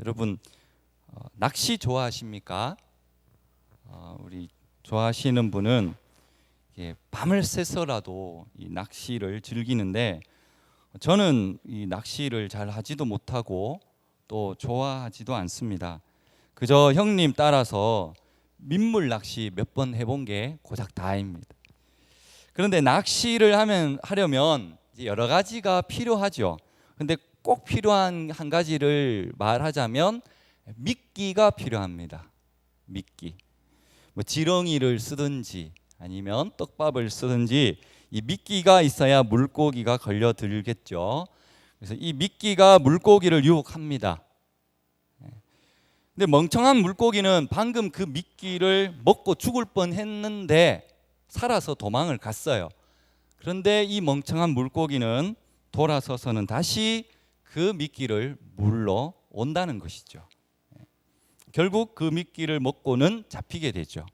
여러분 낚시 좋아하십니까? 우리 좋아하시는 분은 밤을 새서라도 이 낚시를 즐기는데 저는 이 낚시를 잘 하지도 못하고 또 좋아하지도 않습니다. 그저 형님 따라서 민물 낚시 몇 번 해본 게 고작 다입니다. 그런데 낚시를 하려면 여러 가지가 필요하죠. 근데 꼭 필요한 한 가지를 말하자면 미끼가 필요합니다. 미끼. 뭐 지렁이를 쓰든지 아니면 떡밥을 쓰든지 이 미끼가 있어야 물고기가 걸려들겠죠. 그래서 이 미끼가 물고기를 유혹합니다. 근데 멍청한 물고기는 방금 그 미끼를 먹고 죽을 뻔했는데 살아서 도망을 갔어요. 그런데 이 멍청한 물고기는 돌아서서는 다시 그 미끼를 물러 온다는 것이죠. 결국 그 미끼를 먹고는 잡히게 되죠.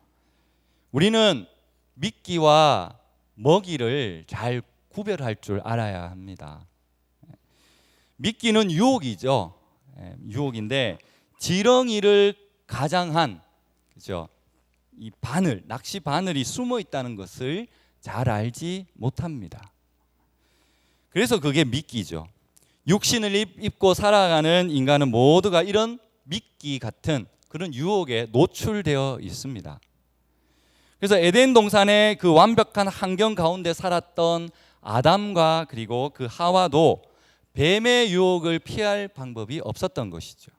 우리는 미끼와 먹이를 잘 구별할 줄 알아야 합니다. 미끼는 유혹이죠. 유혹인데 지렁이를 가장한 그죠? 이 바늘, 낚시 바늘이 숨어 있다는 것을 잘 알지 못합니다. 그래서 그게 미끼죠. 육신을 입고 살아가는 인간은 모두가 이런 미끼 같은 그런 유혹에 노출되어 있습니다. 그래서 에덴 동산의 그 완벽한 환경 가운데 살았던 아담과 그리고 그 하와도 뱀의 유혹을 피할 방법이 없었던 것이죠.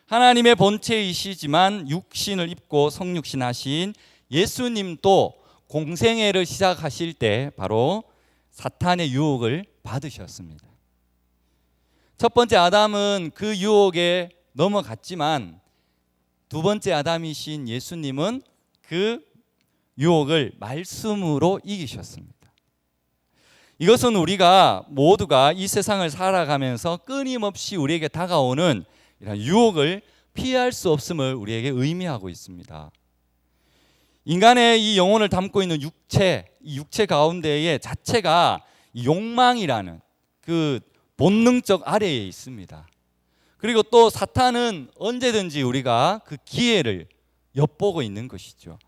하나님의 본체이시지만 육신을 입고 성육신하신 예수님도 공생애를 시작하실 때 바로 사탄의 유혹을 받으셨습니다. 첫 번째 아담은 그 유혹에 넘어갔지만 두 번째 아담이신 예수님은 그 유혹을 말씀으로 이기셨습니다. 이것은 우리가 모두가 이 세상을 살아가면서 끊임없이 우리에게 다가오는 이런 유혹을 피할 수 없음을 우리에게 의미하고 있습니다. 인간의 이 영혼을 담고 있는 육체, 이 육체 가운데의 자체가 욕망이라는 그 본능적 아래에 있습니다. 그리고 또 사탄은 언제든지 우리가 그 기회를 엿보고 있는 것이죠.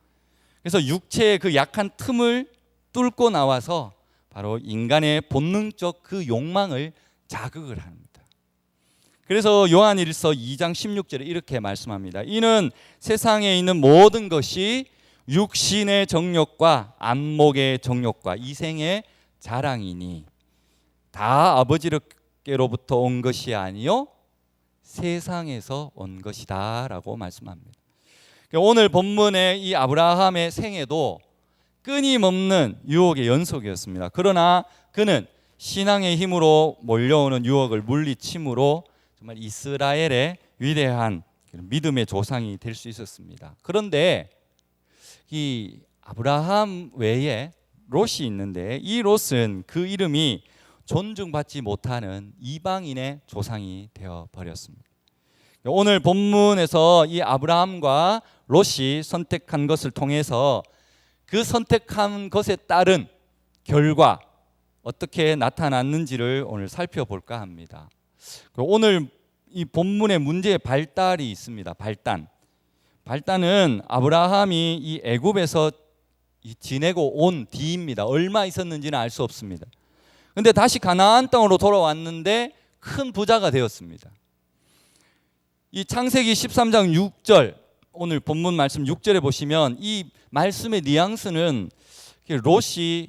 그래서 육체의 그 약한 틈을 뚫고 나와서 바로 인간의 본능적 그 욕망을 자극을 합니다. 그래서 요한일서 2장 16절에 이렇게 말씀합니다. 이는 세상에 있는 모든 것이 육신의 정욕과 안목의 정욕과 이생의 자랑이니 다 아버지께로부터 온 것이 아니요 세상에서 온 것이다 라고 말씀합니다. 오늘 본문의 이 아브라함의 생애도 끊임없는 유혹의 연속이었습니다. 그러나 그는 신앙의 힘으로 몰려오는 유혹을 물리침으로 정말 이스라엘의 위대한 믿음의 조상이 될 수 있었습니다. 그런데 이 아브라함 외에 롯이 있는데 이 롯은 그 이름이 존중받지 못하는 이방인의 조상이 되어 버렸습니다. 오늘 본문에서 이 아브라함과 롯이 선택한 것을 통해서 그 선택한 것에 따른 결과 어떻게 나타났는지를 오늘 살펴볼까 합니다. 오늘 이 본문의 문제의 발단이 있습니다. 발단은 아브라함이 이 애굽에서 지내고 온 뒤입니다. 얼마 있었는지는 알 수 없습니다. 그런데 다시 가나안 땅으로 돌아왔는데 큰 부자가 되었습니다. 이 창세기 13장 6절 오늘 본문 말씀 6절에 보시면 이 말씀의 뉘앙스는 롯이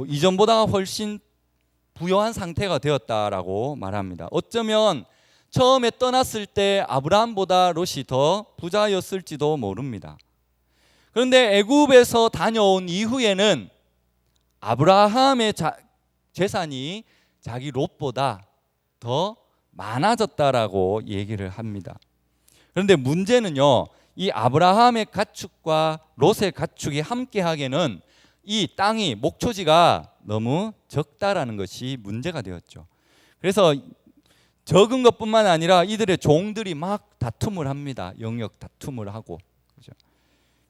이전보다 훨씬 부유한 상태가 되었다라고 말합니다. 어쩌면 처음에 떠났을 때 아브라함보다 롯이 더 부자였을지도 모릅니다. 그런데 애굽에서 다녀온 이후에는 아브라함의 재산이 자기 롯보다 더 많아졌다라고 얘기를 합니다. 그런데 문제는요, 이 아브라함의 가축과 롯의 가축이 함께하기에는 이 땅이 목초지가 너무 적다라는 것이 문제가 되었죠. 그래서 적은 것뿐만 아니라 이들의 종들이 막 다툼을 합니다. 영역 다툼을 하고.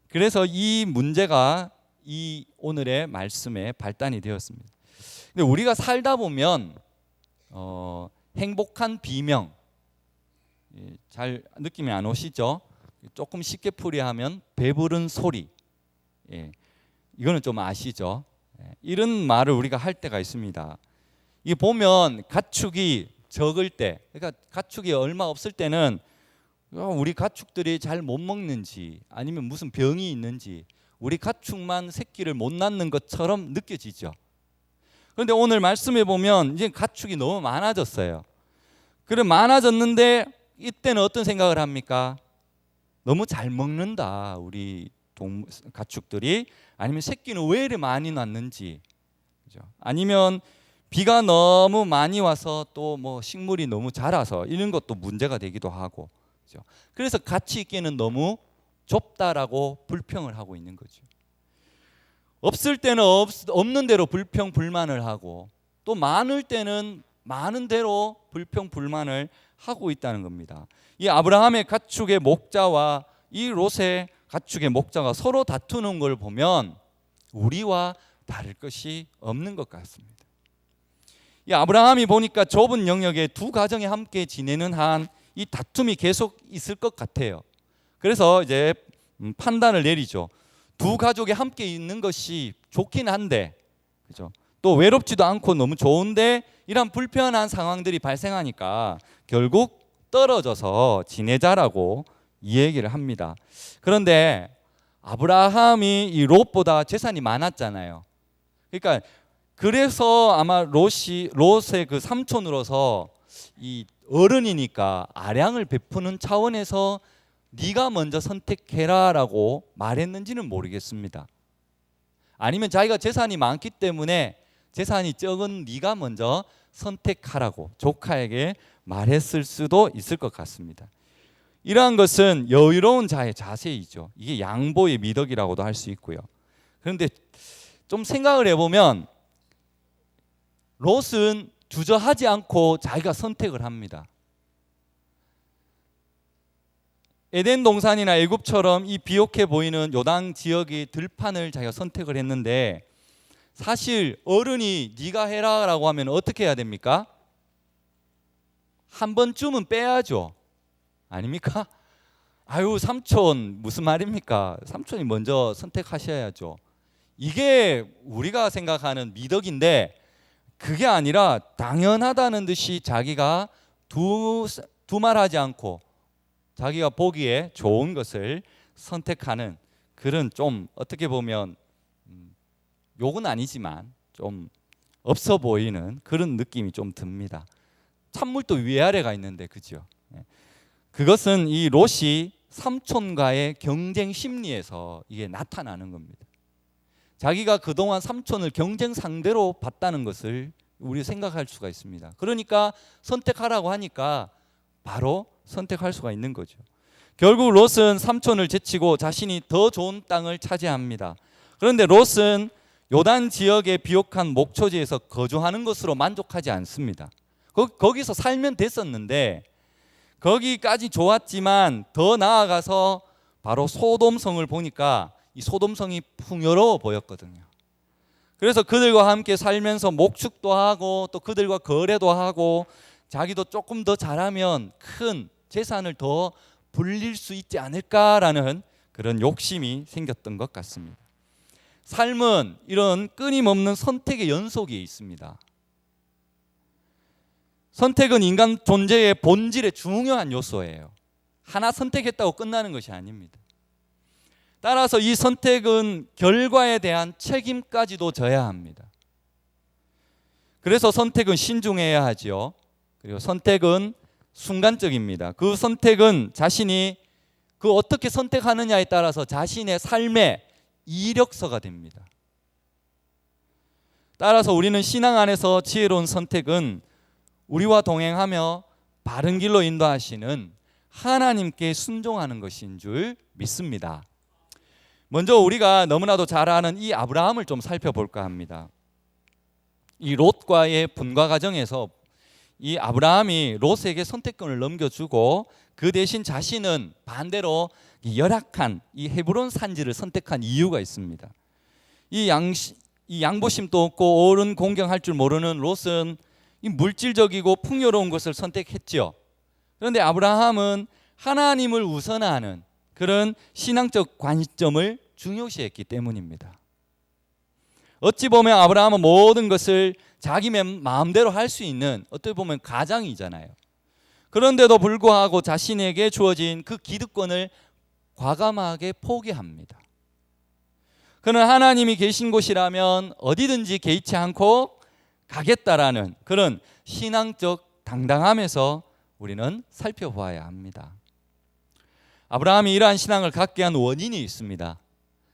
그래서 이 문제가 이 오늘의 말씀의 발단이 되었습니다. 근데 우리가 살다 보면 행복한 비명, 잘 느낌이 안 오시죠? 조금 쉽게 풀이하면 배부른 소리. 이거는 좀 아시죠? 이런 말을 우리가 할 때가 있습니다. 이게 보면 가축이 적을 때, 그러니까 가축이 얼마 없을 때는 우리 가축들이 잘 못 먹는지 아니면 무슨 병이 있는지 우리 가축만 새끼를 못 낳는 것처럼 느껴지죠. 그런데 오늘 말씀해 보면 이제 가축이 너무 많아졌어요. 그래 많아졌는데 이때는 어떤 생각을 합니까? 너무 잘 먹는다 우리 가축들이. 아니면 새끼는 왜 이렇게 많이 낳는지, 그죠? 아니면 비가 너무 많이 와서 또 뭐 식물이 너무 자라서 이런 것도 문제가 되기도 하고, 그죠? 그래서 같이 있기는 너무 좁다라고 불평을 하고 있는 거죠. 없을 때는 없는 대로 불평 불만을 하고, 또 많을 때는 많은 대로 불평 불만을 하고 있다는 겁니다. 이 아브라함의 가축의 목자와 이 롯의 가축의 목자가 서로 다투는 걸 보면 우리와 다를 것이 없는 것 같습니다. 이 아브라함이 보니까 좁은 영역에 두 가정이 함께 지내는 한 이 다툼이 계속 있을 것 같아요. 그래서 이제 판단을 내리죠. 두 가족이 함께 있는 것이 좋긴 한데, 그죠? 또 외롭지도 않고 너무 좋은데 이런 불편한 상황들이 발생하니까 결국 떨어져서 지내자라고 이 얘기를 합니다. 그런데 아브라함이 이 롯보다 재산이 많았잖아요. 그러니까 그래서 아마 롯의 그 삼촌으로서 이 어른이니까 아량을 베푸는 차원에서 네가 먼저 선택해라라고 말했는지는 모르겠습니다. 아니면 자기가 재산이 많기 때문에 재산이 적은 네가 먼저 선택하라고 조카에게 말했을 수도 있을 것 같습니다. 이러한 것은 여유로운 자의 자세이죠. 이게 양보의 미덕이라고도 할 수 있고요. 그런데 좀 생각을 해보면 롯은 주저하지 않고 자기가 선택을 합니다. 에덴 동산이나 애굽처럼 이 비옥해 보이는 요단 지역의 들판을 자기가 선택을 했는데, 사실 어른이 네가 해라라고 하면 어떻게 해야 됩니까? 한 번쯤은 빼야죠. 아닙니까? 아유 삼촌 무슨 말입니까? 삼촌이 먼저 선택하셔야죠. 이게 우리가 생각하는 미덕인데 그게 아니라 당연하다는 듯이 자기가 두말하지 않고 자기가 보기에 좋은 것을 선택하는 그런, 좀 어떻게 보면 욕은 아니지만 좀 없어 보이는 그런 느낌이 좀 듭니다. 찬물도 위아래가 있는데, 그죠? 그것은 이 롯이 삼촌과의 경쟁 심리에서 이게 나타나는 겁니다. 자기가 그동안 삼촌을 경쟁 상대로 봤다는 것을 우리 생각할 수가 있습니다. 그러니까 선택하라고 하니까 바로 선택할 수가 있는 거죠. 결국 롯은 삼촌을 제치고 자신이 더 좋은 땅을 차지합니다. 그런데 롯은 요단 지역의 비옥한 목초지에서 거주하는 것으로 만족하지 않습니다. 거기서 살면 됐었는데, 거기까지 좋았지만 더 나아가서 바로 소돔성을 보니까 이 소돔성이 풍요로워 보였거든요. 그래서 그들과 함께 살면서 목축도 하고 또 그들과 거래도 하고 자기도 조금 더 잘하면 큰 재산을 더 불릴 수 있지 않을까라는 그런 욕심이 생겼던 것 같습니다. 삶은 이런 끊임없는 선택의 연속이 있습니다. 선택은 인간 존재의 본질의 중요한 요소예요. 하나 선택했다고 끝나는 것이 아닙니다. 따라서 이 선택은 결과에 대한 책임까지도 져야 합니다. 그래서 선택은 신중해야 하지요. 그리고 선택은 순간적입니다. 그 선택은 자신이 그 어떻게 선택하느냐에 따라서 자신의 삶의 이력서가 됩니다. 따라서 우리는 신앙 안에서 지혜로운 선택은 우리와 동행하며 바른 길로 인도하시는 하나님께 순종하는 것인 줄 믿습니다. 먼저 우리가 너무나도 잘 아는 이 아브라함을 좀 살펴볼까 합니다. 이 롯과의 분과 과정에서 이 아브라함이 롯에게 선택권을 넘겨주고 그 대신 자신은 반대로 열악한 이 헤브론 산지를 선택한 이유가 있습니다. 이 양보심도 없고 옳은 공경할 줄 모르는 롯은 이 물질적이고 풍요로운 것을 선택했죠. 그런데 아브라함은 하나님을 우선하는 그런 신앙적 관점을 중요시했기 때문입니다. 어찌 보면 아브라함은 모든 것을 자기 마음대로 할 수 있는 어떻게 보면 가장이잖아요. 그런데도 불구하고 자신에게 주어진 그 기득권을 과감하게 포기합니다. 그는 하나님이 계신 곳이라면 어디든지 개의치 않고 가겠다라는 그런 신앙적 당당함에서 우리는 살펴보아야 합니다. 아브라함이 이러한 신앙을 갖게 한 원인이 있습니다.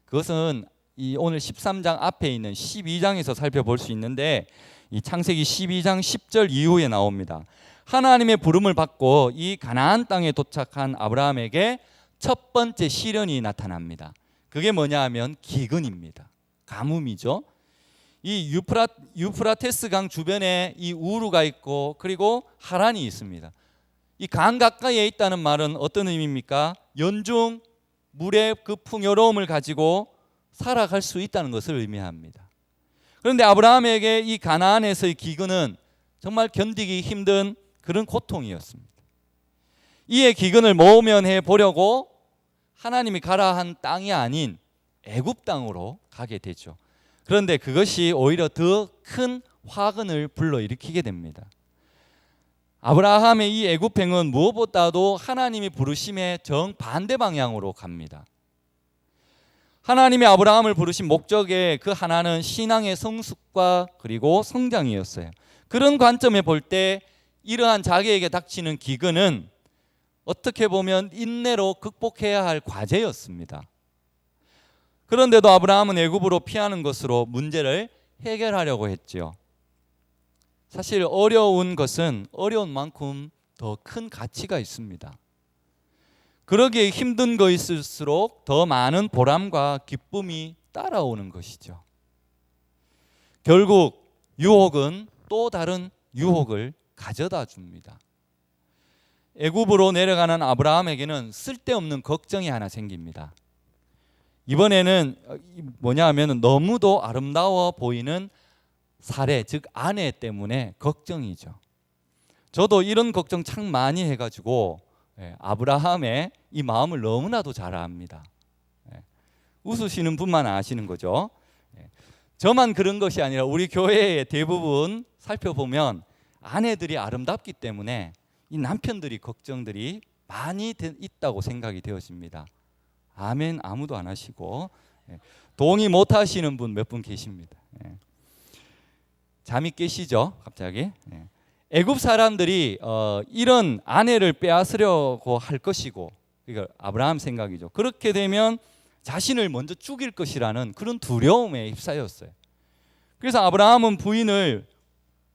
그것은 이 오늘 13장 앞에 있는 12장에서 살펴볼 수 있는데, 이 창세기 12장 10절 이후에 나옵니다. 하나님의 부름을 받고 이 가나안 땅에 도착한 아브라함에게 첫 번째 시련이 나타납니다. 그게 뭐냐 하면 기근입니다. 가뭄이죠. 이 유프라테스 강 주변에 이 우루가 있고 그리고 하란이 있습니다. 이 강 가까이에 있다는 말은 어떤 의미입니까? 연중 물의 그 풍요로움을 가지고 살아갈 수 있다는 것을 의미합니다. 그런데 아브라함에게 이 가나안에서의 기근은 정말 견디기 힘든 그런 고통이었습니다. 이에 기근을 모면해 보려고 하나님이 가라 한 땅이 아닌 애굽 땅으로 가게 되죠. 그런데 그것이 오히려 더 큰 화근을 불러일으키게 됩니다. 아브라함의 이 애굽행은 무엇보다도 하나님이 부르심의 정반대 방향으로 갑니다. 하나님이 아브라함을 부르신 목적의 그 하나는 신앙의 성숙과 그리고 성장이었어요. 그런 관점에 볼 때 이러한 자기에게 닥치는 기근은 어떻게 보면 인내로 극복해야 할 과제였습니다. 그런데도 아브라함은 애굽으로 피하는 것으로 문제를 해결하려고 했지요. 사실 어려운 것은 어려운 만큼 더 큰 가치가 있습니다. 그러기에 힘든 것일수록 더 많은 보람과 기쁨이 따라오는 것이죠. 결국 유혹은 또 다른 유혹을 가져다 줍니다. 애굽으로 내려가는 아브라함에게는 쓸데없는 걱정이 하나 생깁니다. 이번에는 뭐냐 하면 너무도 아름다워 보이는 사례, 즉 아내 때문에 걱정이죠. 저도 이런 걱정 참 많이 해가지고 아브라함의 이 마음을 너무나도 잘 압니다. 웃으시는 분만 아시는 거죠. 저만 그런 것이 아니라 우리 교회의 대부분 살펴보면 아내들이 아름답기 때문에 이 남편들이 걱정들이 많이 있다고 생각이 되어집니다. 아멘 아무도 안 하시고 동의 못 하시는 분 몇 분 계십니다. 잠이 깨시죠 갑자기. 애굽 사람들이 이런 아내를 빼앗으려고 할 것이고, 이거 아브라함 생각이죠. 그렇게 되면 자신을 먼저 죽일 것이라는 그런 두려움에 휩싸였어요. 그래서 아브라함은 부인을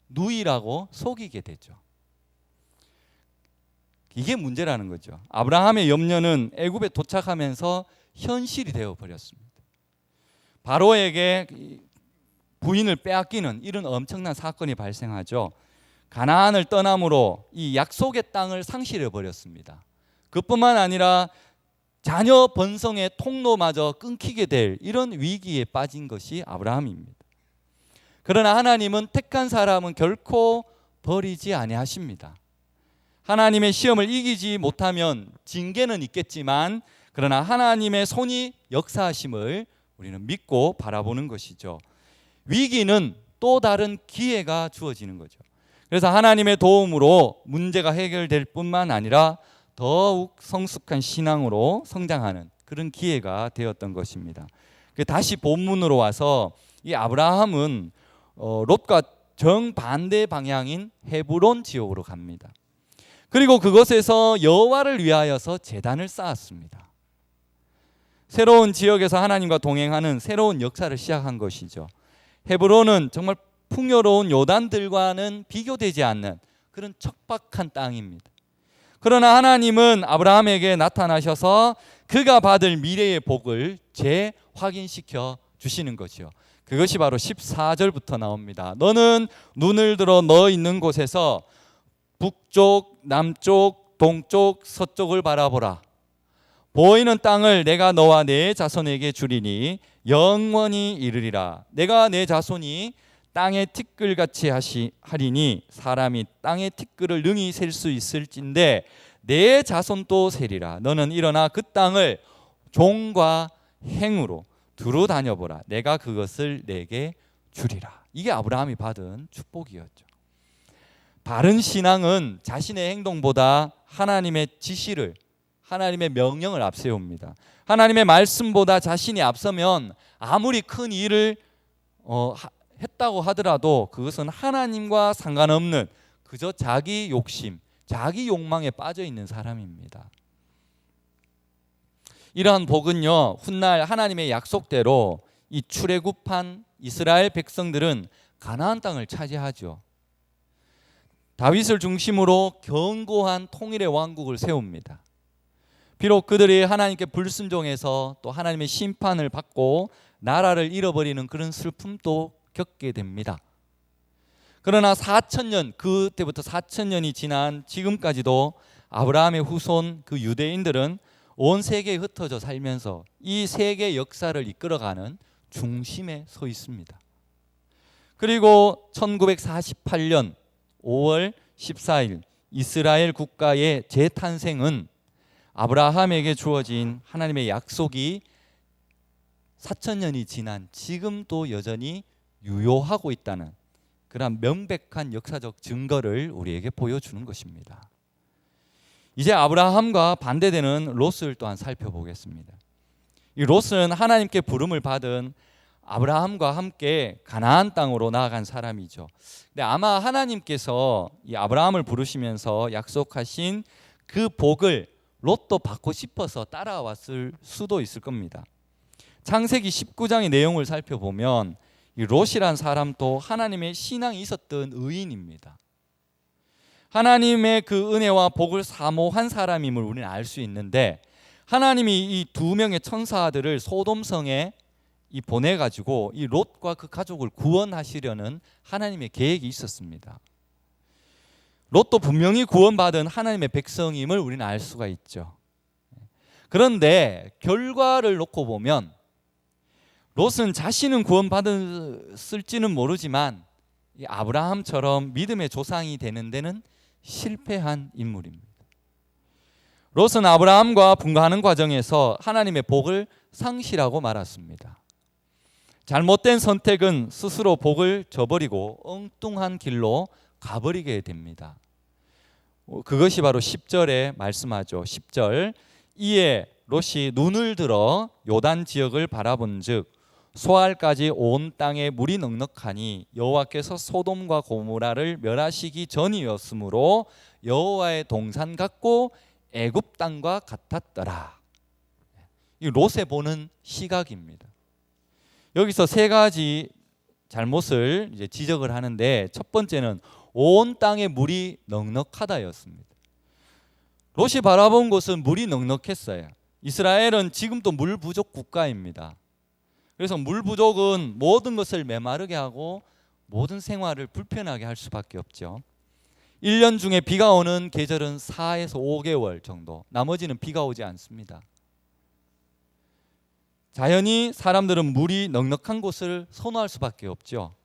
누이라고 속이게 되죠. 이게 문제라는 거죠. 아브라함의 염려는 애굽에 도착하면서 현실이 되어 버렸습니다. 바로에게 부인을 빼앗기는 이런 엄청난 사건이 발생하죠. 가나안을 떠남으로 이 약속의 땅을 상실해 버렸습니다. 그뿐만 아니라 자녀 번성의 통로마저 끊기게 될 이런 위기에 빠진 것이 아브라함입니다. 그러나 하나님은 택한 사람은 결코 버리지 아니하십니다. 하나님의 시험을 이기지 못하면 징계는 있겠지만, 그러나 하나님의 손이 역사하심을 우리는 믿고 바라보는 것이죠. 위기는 또 다른 기회가 주어지는 거죠. 그래서 하나님의 도움으로 문제가 해결될 뿐만 아니라 더욱 성숙한 신앙으로 성장하는 그런 기회가 되었던 것입니다. 다시 본문으로 와서 이 아브라함은 롯과 정반대 방향인 헤브론 지역으로 갑니다. 그리고 그곳에서 여호와를 위하여서 제단을 쌓았습니다. 새로운 지역에서 하나님과 동행하는 새로운 역사를 시작한 것이죠. 헤브론은 정말 풍요로운 요단들과는 비교되지 않는 그런 척박한 땅입니다. 그러나 하나님은 아브라함에게 나타나셔서 그가 받을 미래의 복을 재확인시켜 주시는 거죠. 그것이 바로 14절부터 나옵니다. 너는 눈을 들어 너 있는 곳에서 북쪽, 남쪽, 동쪽, 서쪽을 바라보라. 보이는 땅을 내가 너와 내 자손에게 주리니 영원히 이르리라. 내가 내 자손이 땅의 티끌같이 하리니 사람이 땅의 티끌을 능히 셀 수 있을진데 내 자손도 세리라. 너는 일어나 그 땅을 종과 행으로 두루 다녀보라. 내가 그것을 내게 주리라. 이게 아브라함이 받은 축복이었죠. 바른 신앙은 자신의 행동보다 하나님의 지시를, 하나님의 명령을 앞세웁니다. 하나님의 말씀보다 자신이 앞서면 아무리 큰 일을 했다고 하더라도 그것은 하나님과 상관없는 그저 자기 욕심, 자기 욕망에 빠져 있는 사람입니다. 이러한 복은요, 훗날 하나님의 약속대로 이 출애굽한 이스라엘 백성들은 가나안 땅을 차지하죠. 다윗을 중심으로 견고한 통일의 왕국을 세웁니다. 비록 그들이 하나님께 불순종해서 또 하나님의 심판을 받고 나라를 잃어버리는 그런 슬픔도 겪게 됩니다. 그러나 4,000년, 그때부터 4,000년이 지난 지금까지도 아브라함의 후손 그 유대인들은 온 세계에 흩어져 살면서 이 세계 역사를 이끌어가는 중심에 서 있습니다. 그리고 1948년 5월 14일 이스라엘 국가의 재탄생은 아브라함에게 주어진 하나님의 약속이 4,000년이 지난 지금도 여전히 유효하고 있다는 그런 명백한 역사적 증거를 우리에게 보여주는 것입니다. 이제 아브라함과 반대되는 롯을 또한 살펴보겠습니다. 이 롯은 하나님께 부름을 받은 아브라함과 함께 가나안 땅으로 나아간 사람이죠. 근데 아마 하나님께서 이 아브라함을 부르시면서 약속하신 그 복을 롯도 받고 싶어서 따라왔을 수도 있을 겁니다. 창세기 19장의 내용을 살펴보면 이 롯이란 사람도 하나님의 신앙이 있었던 의인입니다. 하나님의 그 은혜와 복을 사모한 사람임을 우리는 알 수 있는데 하나님이 이 두 명의 천사들을 소돔성에 보내가지고 이 롯과 그 가족을 구원하시려는 하나님의 계획이 있었습니다. 롯도 분명히 구원받은 하나님의 백성임을 우리는 알 수가 있죠. 그런데 결과를 놓고 보면 롯은 자신은 구원받았을지는 모르지만 이 아브라함처럼 믿음의 조상이 되는 데는 실패한 인물입니다. 롯은 아브라함과 분가하는 과정에서 하나님의 복을 상실하고 말았습니다. 잘못된 선택은 스스로 복을 저버리고 엉뚱한 길로 가버리게 됩니다. 그것이 바로 10절에 말씀하죠. 10절 이에 롯이 눈을 들어 요단 지역을 바라본즉 소알까지 온 땅에 물이 넉넉하니 여호와께서 소돔과 고모라를 멸하시기 전이었으므로 여호와의 동산 같고 애굽 땅과 같았더라. 이 롯에 보는 시각입니다. 여기서 세 가지 잘못을 이제 지적을 하는데 첫 번째는 온 땅에 물이 넉넉하다였습니다. 롯이 바라본 곳은 물이 넉넉했어요. 이스라엘은 지금도 물 부족 국가입니다. 그래서 물 부족은 모든 것을 메마르게 하고 모든 생활을 불편하게 할 수밖에 없죠. 1년 중에 비가 오는 계절은 4에서 5개월 정도, 나머지는 비가 오지 않습니다. 자연히 사람들은 물이 넉넉한 곳을 선호할 수밖에 없죠.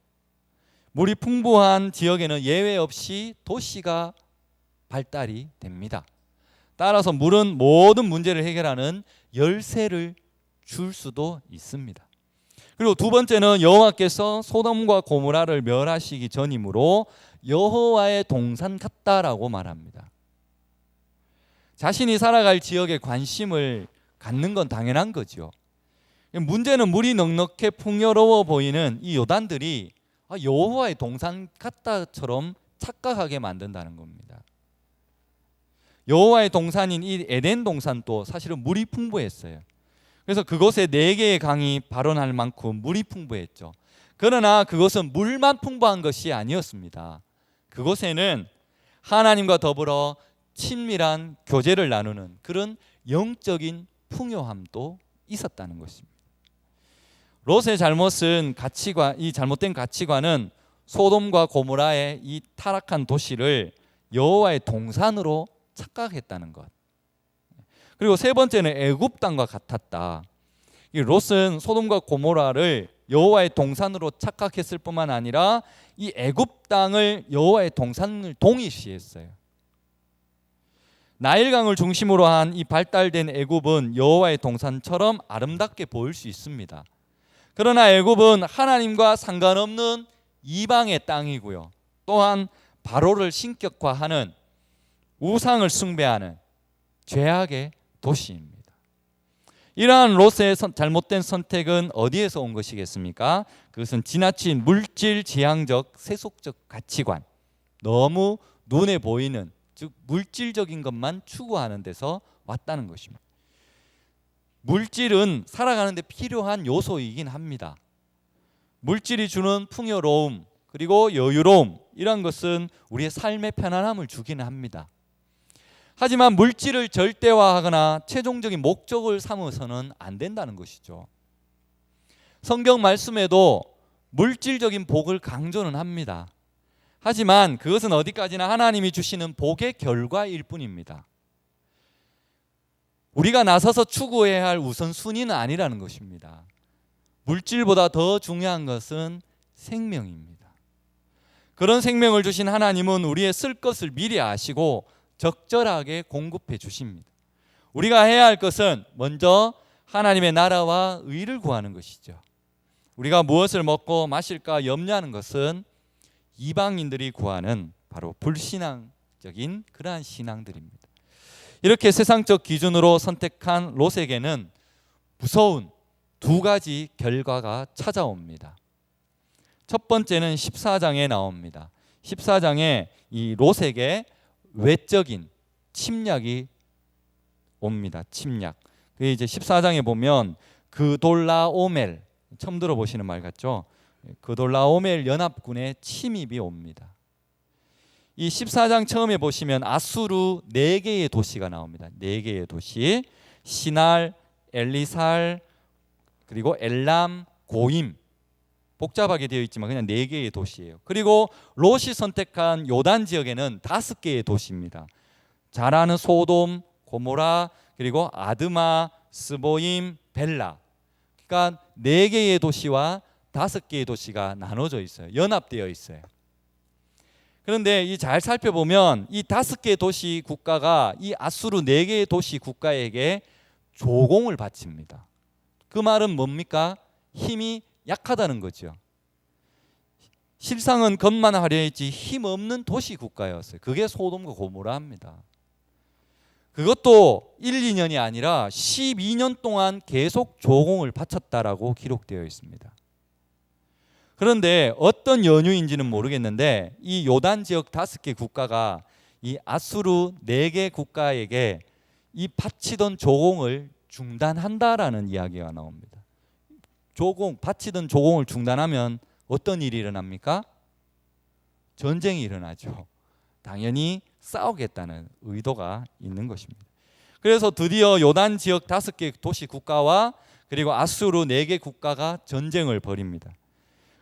물이 풍부한 지역에는 예외 없이 도시가 발달이 됩니다. 따라서 물은 모든 문제를 해결하는 열쇠를 줄 수도 있습니다. 그리고 두 번째는 여호와께서 소돔과 고모라를 멸하시기 전이므로 여호와의 동산 같다라고 말합니다. 자신이 살아갈 지역에 관심을 갖는 건 당연한 거죠. 문제는 물이 넉넉해 풍요로워 보이는 이 요단들이 여호와의 동산 같다처럼 착각하게 만든다는 겁니다. 여호와의 동산인 이 에덴 동산도 사실은 물이 풍부했어요. 그래서 그곳에 4개의 강이 발원할 만큼 물이 풍부했죠. 그러나 그것은 물만 풍부한 것이 아니었습니다. 그곳에는 하나님과 더불어 친밀한 교제를 나누는 그런 영적인 풍요함도 있었다는 것입니다. 롯의 잘못은 이 잘못된 가치관은 소돔과 고모라의 이 타락한 도시를 여호와의 동산으로 착각했다는 것. 그리고 세 번째는 애굽 땅과 같았다. 이 롯은 소돔과 고모라를 여호와의 동산으로 착각했을 뿐만 아니라 이 애굽 땅을 여호와의 동산을 동일시했어요. 나일강을 중심으로 한 이 발달된 애굽은 여호와의 동산처럼 아름답게 보일 수 있습니다. 그러나 애굽은 하나님과 상관없는 이방의 땅이고요. 또한 바로를 신격화하는 우상을 숭배하는 죄악의 도시입니다. 이러한 롯의 잘못된 선택은 어디에서 온 것이겠습니까? 그것은 지나친 물질 지향적 세속적 가치관, 너무 눈에 보이는 즉 물질적인 것만 추구하는 데서 왔다는 것입니다. 물질은 살아가는 데 필요한 요소이긴 합니다. 물질이 주는 풍요로움 그리고 여유로움, 이런 것은 우리의 삶의 편안함을 주기는 합니다. 하지만 물질을 절대화하거나 최종적인 목적을 삼아서는 안 된다는 것이죠. 성경 말씀에도 물질적인 복을 강조는 합니다. 하지만 그것은 어디까지나 하나님이 주시는 복의 결과일 뿐입니다. 우리가 나서서 추구해야 할 우선순위는 아니라는 것입니다. 물질보다 더 중요한 것은 생명입니다. 그런 생명을 주신 하나님은 우리의 쓸 것을 미리 아시고 적절하게 공급해 주십니다. 우리가 해야 할 것은 먼저 하나님의 나라와 의를 구하는 것이죠. 우리가 무엇을 먹고 마실까 염려하는 것은 이방인들이 구하는 바로 불신앙적인 그러한 신앙들입니다. 이렇게 세상적 기준으로 선택한 롯에게는 무서운 두 가지 결과가 찾아옵니다. 첫 번째는 14장에 나옵니다. 14장에 이 롯에게 외적인 침략이 옵니다. 침략. 그 이제 14장에 보면 그돌라오멜, 처음 들어보시는 말 같죠? 그돌라오멜 연합군의 침입이 옵니다. 이 14장 처음에 보시면 아수르 4개의 도시가 나옵니다. 4개의 도시. 시날, 엘리살, 그리고 엘람, 고임. 복잡하게 되어 있지만 그냥 4개의 도시예요. 그리고 롯이 선택한 요단 지역에는 5개의 도시입니다. 잘 아는 소돔, 고모라, 그리고 아드마, 스보임, 벨라. 그러니까 4개의 도시와 5개의 도시가 나눠져 있어요. 연합되어 있어요. 그런데 이 잘 살펴보면 이 5개의 도시 국가가 이 아수르 4개의 도시 국가에게 조공을 바칩니다. 그 말은 뭡니까? 힘이 약하다는 거죠. 실상은 겉만 화려했지 힘없는 도시 국가였어요. 그게 소돔과 고모라입니다. 그것도 1, 2년이 아니라 12년 동안 계속 조공을 바쳤다라고 기록되어 있습니다. 그런데 어떤 연유인지는 모르겠는데 이 요단 지역 5개 국가가 이 아수르 4개 국가에게 이 바치던 조공을 중단한다라는 이야기가 나옵니다. 바치던 조공을 중단하면 어떤 일이 일어납니까? 전쟁이 일어나죠. 당연히 싸우겠다는 의도가 있는 것입니다. 그래서 드디어 요단 지역 5개 도시 국가와 그리고 아수르 4개 국가가 전쟁을 벌입니다.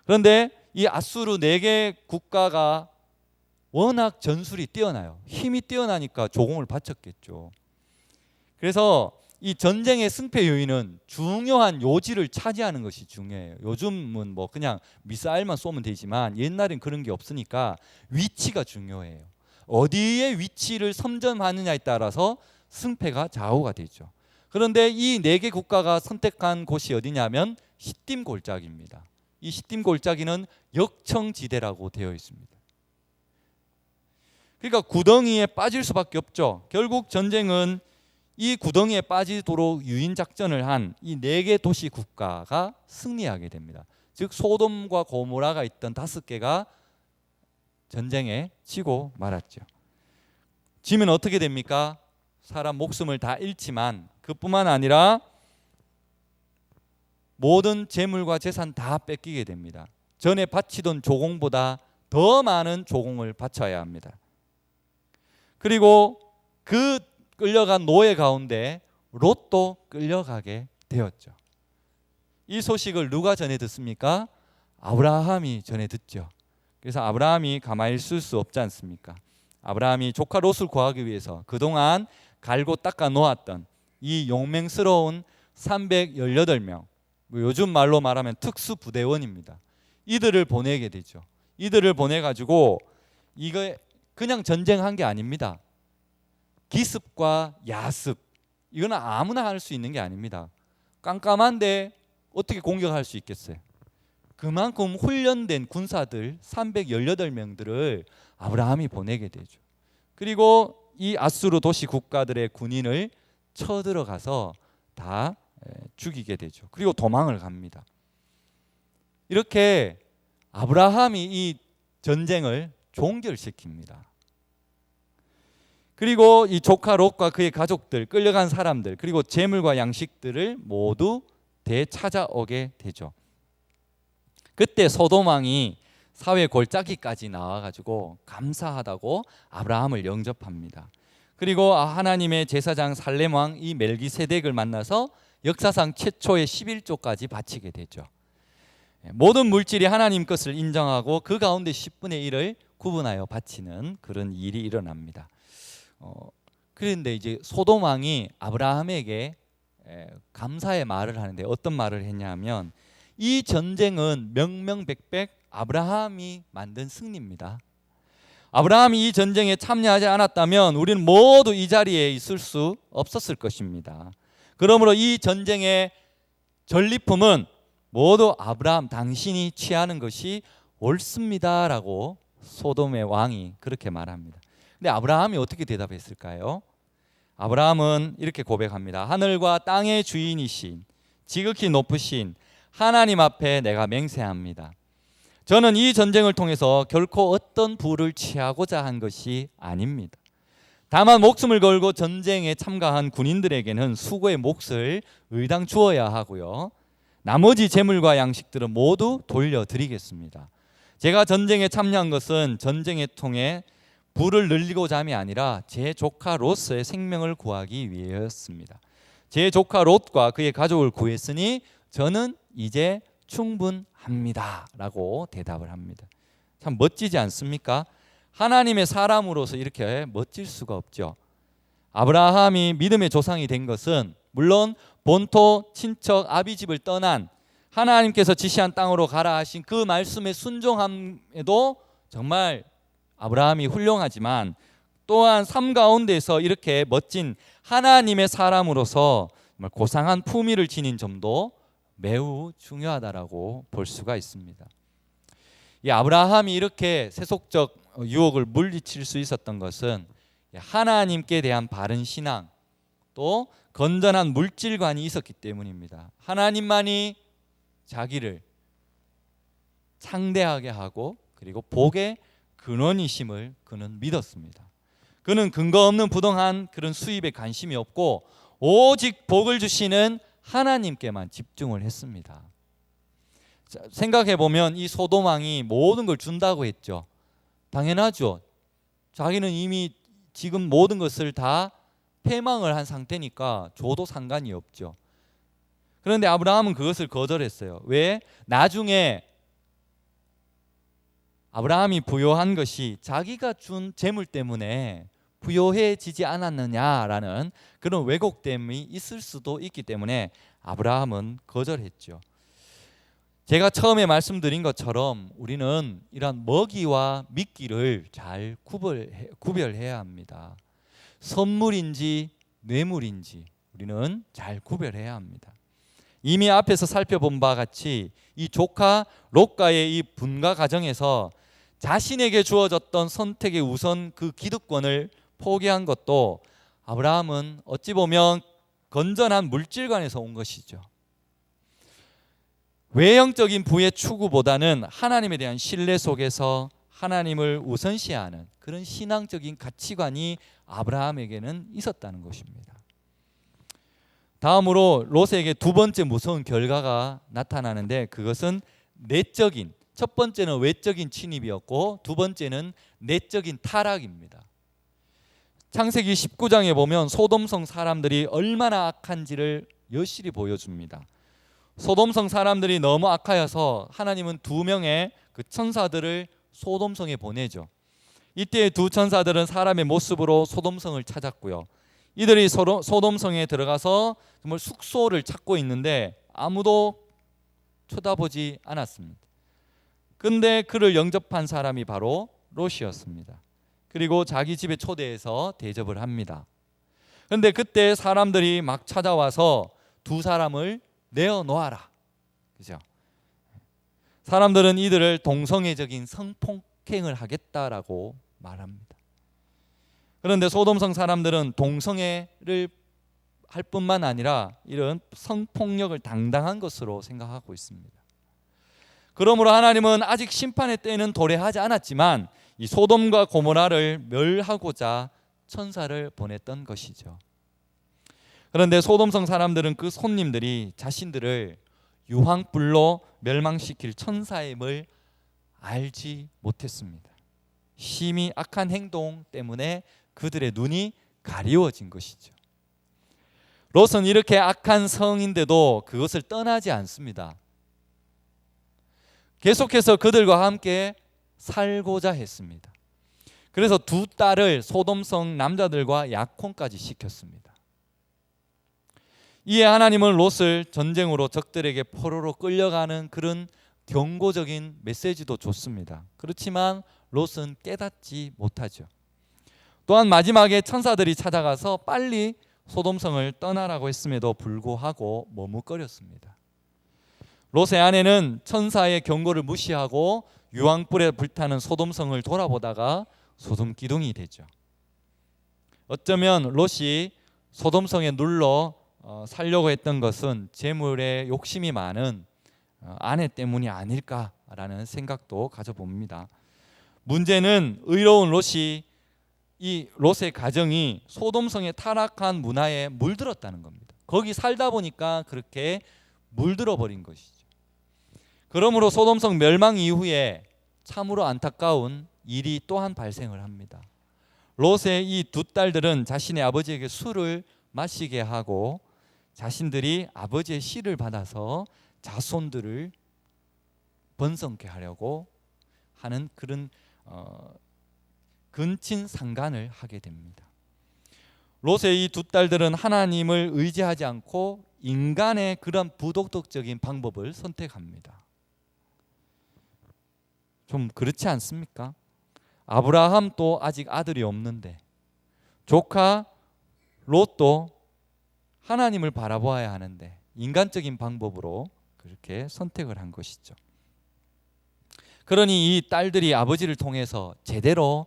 그런데 이 아수르 4개 국가가 워낙 전술이 뛰어나요. 힘이 뛰어나니까 조공을 바쳤겠죠. 그래서 이 전쟁의 승패 요인은 중요한 요지를 차지하는 것이 중요해요. 요즘은 뭐 그냥 미사일만 쏘면 되지만 옛날엔 그런 게 없으니까 위치가 중요해요. 어디에 위치를 선점하느냐에 따라서 승패가 좌우가 되죠. 그런데 이 4개 국가가 선택한 곳이 어디냐면 시딤 골짜기입니다. 이 시딤 골짜기는 역청지대라고 되어 있습니다. 그러니까 구덩이에 빠질 수밖에 없죠. 결국 전쟁은 이 구덩이에 빠지도록 유인 작전을 한 이 4개 도시 국가가 승리하게 됩니다. 즉 소돔과 고모라가 있던 5개가 전쟁에 지고 말았죠. 지면 어떻게 됩니까? 사람 목숨을 다 잃지만 그뿐만 아니라 모든 재물과 재산 다 뺏기게 됩니다. 전에 바치던 조공보다 더 많은 조공을 바쳐야 합니다. 그리고 그 끌려간 노예 가운데 롯도 끌려가게 되었죠. 이 소식을 누가 전해 듣습니까? 아브라함이 전해 듣죠. 그래서 아브라함이 가만히 있을 수 없지 않습니까? 아브라함이 조카 롯을 구하기 위해서 그동안 갈고 닦아 놓았던 이 용맹스러운 318명 뭐 요즘 말로 말하면 특수부대원입니다. 이들을 보내게 되죠. 이들을 보내가지고 이거 그냥 전쟁한 게 아닙니다. 기습과 야습, 이거는 아무나 할 수 있는 게 아닙니다. 깜깜한데 어떻게 공격할 수 있겠어요? 그만큼 훈련된 군사들 318명들을 아브라함이 보내게 되죠. 그리고 이 아수르 도시 국가들의 군인을 쳐들어가서 다 죽이게 되죠. 그리고 도망을 갑니다. 이렇게 아브라함이 이 전쟁을 종결시킵니다. 그리고 이 조카 롯과 그의 가족들, 끌려간 사람들, 그리고 재물과 양식들을 모두 되찾아오게 되죠. 그때 소돔 왕이 사회 골짜기까지 나와가지고 감사하다고 아브라함을 영접합니다. 그리고 하나님의 제사장 살렘 왕 이 멜기세덱을 만나서 역사상 최초의 11조까지 바치게 되죠. 모든 물질이 하나님 것을 인정하고 그 가운데 10분의 1을 구분하여 바치는 그런 일이 일어납니다. 그런데 이제 소돔 왕이 아브라함에게 감사의 말을 하는데 어떤 말을 했냐면 이 전쟁은 명명백백 아브라함이 만든 승리입니다. 아브라함이 이 전쟁에 참여하지 않았다면 우리는 모두 이 자리에 있을 수 없었을 것입니다. 그러므로 이 전쟁의 전리품은 모두 아브라함 당신이 취하는 것이 옳습니다라고 소돔의 왕이 그렇게 말합니다. 근데 아브라함이 어떻게 대답했을까요? 아브라함은 이렇게 고백합니다. 하늘과 땅의 주인이신 지극히 높으신 하나님 앞에 내가 맹세합니다. 저는 이 전쟁을 통해서 결코 어떤 부를 취하고자 한 것이 아닙니다. 다만 목숨을 걸고 전쟁에 참가한 군인들에게는 수고의 몫을 의당 주어야 하고요. 나머지 재물과 양식들은 모두 돌려드리겠습니다. 제가 전쟁에 참여한 것은 전쟁을 통해 부를 늘리고자 함이 아니라 제 조카 롯의 생명을 구하기 위해였습니다. 제 조카 롯과 그의 가족을 구했으니 저는 이제 충분합니다 라고 대답을 합니다. 참 멋지지 않습니까? 하나님의 사람으로서 이렇게 멋질 수가 없죠. 아브라함이 믿음의 조상이 된 것은 물론 본토 친척 아비집을 떠난 하나님께서 지시한 땅으로 가라 하신 그 말씀에 순종함에도 정말 아브라함이 훌륭하지만 또한 삶 가운데서 이렇게 멋진 하나님의 사람으로서 정말 고상한 품위를 지닌 점도 매우 중요하다라고 볼 수가 있습니다. 이 아브라함이 이렇게 세속적 유혹을 물리칠 수 있었던 것은 하나님께 대한 바른 신앙 또 건전한 물질관이 있었기 때문입니다. 하나님만이 자기를 창대하게 하고 그리고 복의 근원이심을 그는 믿었습니다. 그는 근거 없는 부동한 그런 수입에 관심이 없고 오직 복을 주시는 하나님께만 집중을 했습니다. 생각해 보면 이 소돔 왕이 모든 걸 준다고 했죠. 당연하죠. 자기는 이미 지금 모든 것을 다 패망을 한 상태니까 줘도 상관이 없죠. 그런데 아브라함은 그것을 거절했어요. 왜? 나중에 아브라함이 부요한 것이 자기가 준 재물 때문에 부요해지지 않았느냐라는 그런 왜곡됨이 있을 수도 있기 때문에 아브라함은 거절했죠. 제가 처음에 말씀드린 것처럼 우리는 이러한 먹이와 미끼를 잘 구별해야 합니다. 선물인지 뇌물인지 우리는 잘 구별해야 합니다. 이미 앞에서 살펴본 바와 같이 이 조카 롯과의 이 분가 과정에서 자신에게 주어졌던 선택의 우선 그 기득권을 포기한 것도 아브라함은 어찌 보면 건전한 물질관에서 온 것이죠. 외형적인 부의 추구보다는 하나님에 대한 신뢰 속에서 하나님을 우선시하는 그런 신앙적인 가치관이 아브라함에게는 있었다는 것입니다. 다음으로 롯에게 두 번째 무서운 결과가 나타나는데 그것은 내적인, 첫 번째는 외적인 침입이었고 두 번째는 내적인 타락입니다. 창세기 19장에 보면 소돔성 사람들이 얼마나 악한지를 여실히 보여줍니다. 소돔성 사람들이 너무 악하여서 하나님은 두 명의 그 천사들을 소돔성에 보내죠. 이때 두 천사들은 사람의 모습으로 소돔성을 찾았고요. 이들이 소돔성에 들어가서 정말 숙소를 찾고 있는데 아무도 쳐다보지 않았습니다. 근데 그를 영접한 사람이 바로 롯이었습니다. 그리고 자기 집에 초대해서 대접을 합니다. 그런데 그때 사람들이 막 찾아와서 두 사람을 내어놓아라. 그죠? 사람들은 이들을 동성애적인 성폭행을 하겠다라고 말합니다. 그런데 소돔성 사람들은 동성애를 할 뿐만 아니라 이런 성폭력을 당당한 것으로 생각하고 있습니다. 그러므로 하나님은 아직 심판의 때는 도래하지 않았지만 이 소돔과 고모라를 멸하고자 천사를 보냈던 것이죠. 그런데 소돔성 사람들은 그 손님들이 자신들을 유황불로 멸망시킬 천사임을 알지 못했습니다. 심히 악한 행동 때문에 그들의 눈이 가리워진 것이죠. 롯은 이렇게 악한 성인데도 그것을 떠나지 않습니다. 계속해서 그들과 함께 살고자 했습니다. 그래서 두 딸을 소돔성 남자들과 약혼까지 시켰습니다. 이에 하나님은 롯을 전쟁으로 적들에게 포로로 끌려가는 그런 경고적인 메시지도 줬습니다. 그렇지만 롯은 깨닫지 못하죠. 또한 마지막에 천사들이 찾아가서 빨리 소돔성을 떠나라고 했음에도 불구하고 머뭇거렸습니다. 롯의 아내는 천사의 경고를 무시하고 유황불에 불타는 소돔성을 돌아보다가 소돔기둥이 되죠. 어쩌면 롯이 소돔성에 눌러 살려고 했던 것은 재물에 욕심이 많은 아내 때문이 아닐까라는 생각도 가져봅니다. 문제는 의로운 롯이 이 롯의 가정이 소돔성의 타락한 문화에 물들었다는 겁니다. 거기 살다 보니까 그렇게 물들어 버린 것이죠. 그러므로 소돔성 멸망 이후에 참으로 안타까운 일이 또한 발생을 합니다. 롯의 이 두 딸들은 자신의 아버지에게 술을 마시게 하고 자신들이 아버지의 시를 받아서 자손들을 번성케 하려고 하는 그런 근친상간을 하게 됩니다. 롯의 이 두 딸들은 하나님을 의지하지 않고 인간의 그런 부도덕적인 방법을 선택합니다. 좀 그렇지 않습니까? 아브라함도 아직 아들이 없는데 조카 롯도 하나님을 바라보아야 하는데 인간적인 방법으로 그렇게 선택을 한 것이죠. 그러니 이 딸들이 아버지를 통해서 제대로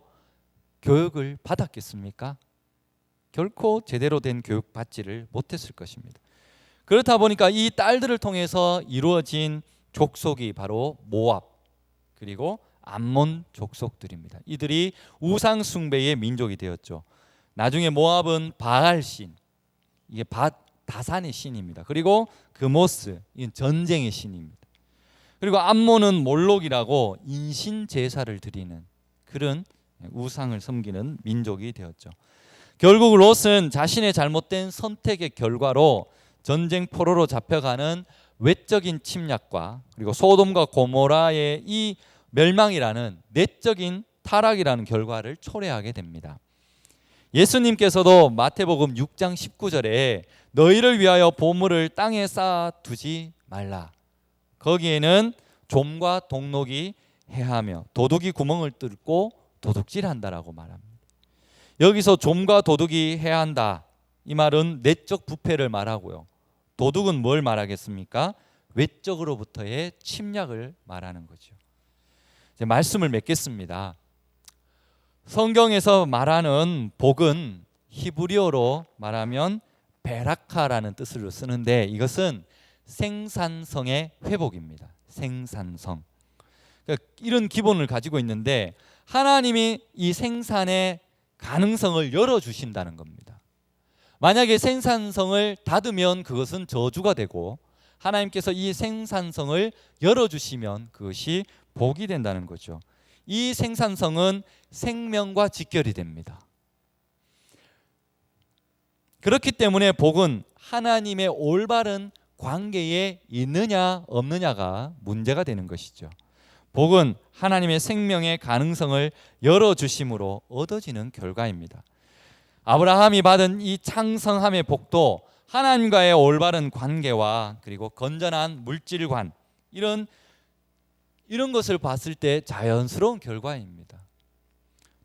교육을 받았겠습니까? 결코 제대로 된 교육 받지를 못했을 것입니다. 그렇다 보니까 이 딸들을 통해서 이루어진 족속이 바로 모압 그리고 암몬 족속들입니다. 이들이 우상 숭배의 민족이 되었죠. 나중에 모압은 바알신, 이게 다산의 신입니다. 그리고 그모스, 이건 전쟁의 신입니다. 그리고 암몬은 몰록이라고 인신 제사를 드리는 그런 우상을 섬기는 민족이 되었죠. 결국 롯은 자신의 잘못된 선택의 결과로 전쟁 포로로 잡혀가는 외적인 침략과 그리고 소돔과 고모라의 이 멸망이라는 내적인 타락이라는 결과를 초래하게 됩니다. 예수님께서도 마태복음 6장 19절에 너희를 위하여 보물을 땅에 쌓아두지 말라. 거기에는 좀과 동록이 해하며 도둑이 구멍을 뚫고 도둑질한다라고 말합니다. 여기서 좀과 도둑이 해한다. 이 말은 내적 부패를 말하고요. 도둑은 뭘 말하겠습니까? 외적으로부터의 침략을 말하는 거죠. 이제 말씀을 맺겠습니다. 성경에서 말하는 복은 히브리어로 말하면 베라카라는 뜻으로 쓰는데 이것은 생산성의 회복입니다. 생산성. 그러니까 이런 기본을 가지고 있는데 하나님이 이 생산의 가능성을 열어주신다는 겁니다. 만약에 생산성을 닫으면 그것은 저주가 되고 하나님께서 이 생산성을 열어주시면 그것이 복이 된다는 거죠. 이 생산성은 생명과 직결이 됩니다. 그렇기 때문에 복은 하나님의 올바른 관계에 있느냐 없느냐가 문제가 되는 것이죠. 복은 하나님의 생명의 가능성을 열어주심으로 얻어지는 결과입니다. 아브라함이 받은 이 창성함의 복도 하나님과의 올바른 관계와 그리고 건전한 물질관 이런 것을 봤을 때 자연스러운 결과입니다.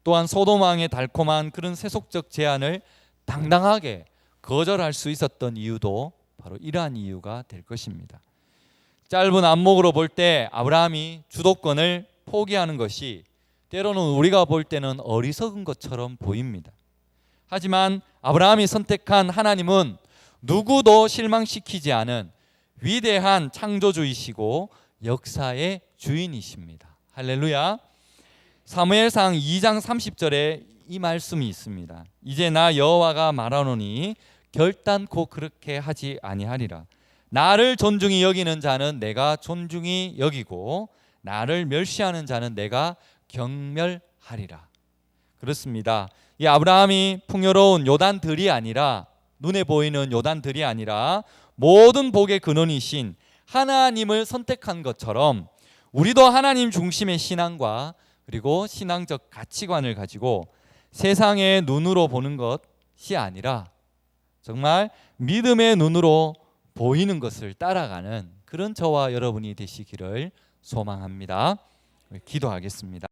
또한 소돔 왕의 달콤한 그런 세속적 제안을 당당하게 거절할 수 있었던 이유도 바로 이러한 이유가 될 것입니다. 짧은 안목으로 볼 때 아브라함이 주도권을 포기하는 것이 때로는 우리가 볼 때는 어리석은 것처럼 보입니다. 하지만 아브라함이 선택한 하나님은 누구도 실망시키지 않은 위대한 창조주이시고 역사의 주인이십니다. 할렐루야. 사무엘상 2장 30절에 이 말씀이 있습니다. 이제 나 여호와가 말하노니 결단코 그렇게 하지 아니하리라. 나를 존중히 여기는 자는 내가 존중히 여기고 나를 멸시하는 자는 내가 경멸하리라. 그렇습니다. 이 아브라함이 풍요로운 요단들이 아니라, 눈에 보이는 요단들이 아니라 모든 복의 근원이신 하나님을 선택한 것처럼 우리도 하나님 중심의 신앙과 그리고 신앙적 가치관을 가지고 세상의 눈으로 보는 것이 아니라 정말 믿음의 눈으로 보이는 것을 따라가는 그런 저와 여러분이 되시기를 소망합니다. 기도하겠습니다.